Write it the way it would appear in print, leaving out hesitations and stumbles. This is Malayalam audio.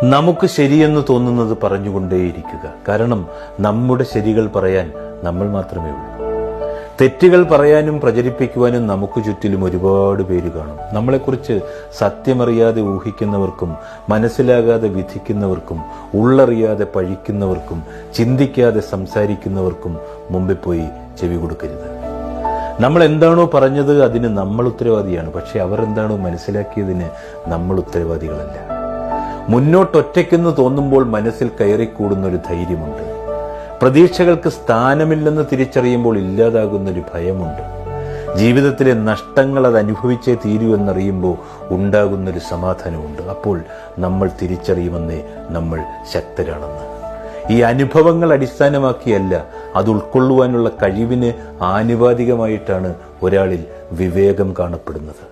നമുക്ക് ശരിയെന്ന് തോന്നുന്നത് പറഞ്ഞുകൊണ്ടേയിരിക്കുക. കാരണം നമ്മുടെ ശരികൾ പറയാൻ നമ്മൾ മാത്രമേ ഉള്ളൂ. തെറ്റുകൾ പറയാനും പ്രചരിപ്പിക്കുവാനും നമുക്ക് ചുറ്റിലും ഒരുപാട് പേര് കാണും. നമ്മളെക്കുറിച്ച് സത്യമറിയാതെ ഊഹിക്കുന്നവർക്കും മനസ്സിലാകാതെ വിധിക്കുന്നവർക്കും ഉള്ളറിയാതെ പഴിക്കുന്നവർക്കും ചിന്തിക്കാതെ സംസാരിക്കുന്നവർക്കും മുമ്പിൽ പോയി ചെവി കൊടുക്കരുത്. നമ്മൾ എന്താണോ പറഞ്ഞത് അതിന് നമ്മൾ ഉത്തരവാദിയാണ്. പക്ഷെ അവർ എന്താണോ മനസ്സിലാക്കിയതിന് നമ്മൾ ഉത്തരവാദികളല്ല. മുന്നോട്ടൊറ്റയ്ക്കെന്ന് തോന്നുമ്പോൾ മനസ്സിൽ കയറിക്കൂടുന്നൊരു ധൈര്യമുണ്ട്. പ്രതീക്ഷകൾക്ക് സ്ഥാനമില്ലെന്ന് തിരിച്ചറിയുമ്പോൾ ഇല്ലാതാകുന്നൊരു ഭയമുണ്ട്. ജീവിതത്തിലെ നഷ്ടങ്ങൾ അത് അനുഭവിച്ചേ തീരൂ എന്നറിയുമ്പോൾ ഉണ്ടാകുന്നൊരു സമാധാനമുണ്ട്. അപ്പോൾ നമ്മൾ തിരിച്ചറിയുമെന്നേ നമ്മൾ ശക്തരാണെന്ന്. ഈ അനുഭവങ്ങൾ അടിസ്ഥാനമാക്കിയല്ല, അത് ഉൾക്കൊള്ളുവാനുള്ള കഴിവിന് ആനുപാതികമായിട്ടാണ് ഒരാളിൽ വിവേകം കാണപ്പെടുന്നത്.